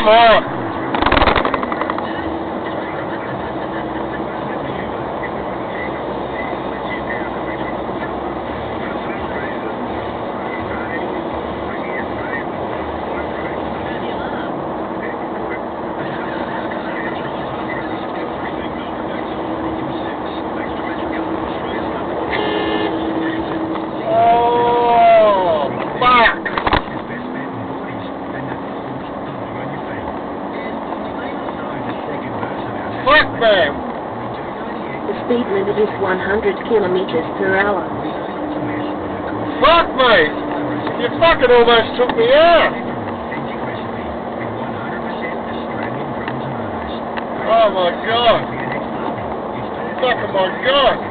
Come on! Fuck, man! The speed limit is 100 kilometers per hour. Fuck, mate! You fucking almost took me out! Oh my god! Fucking my god!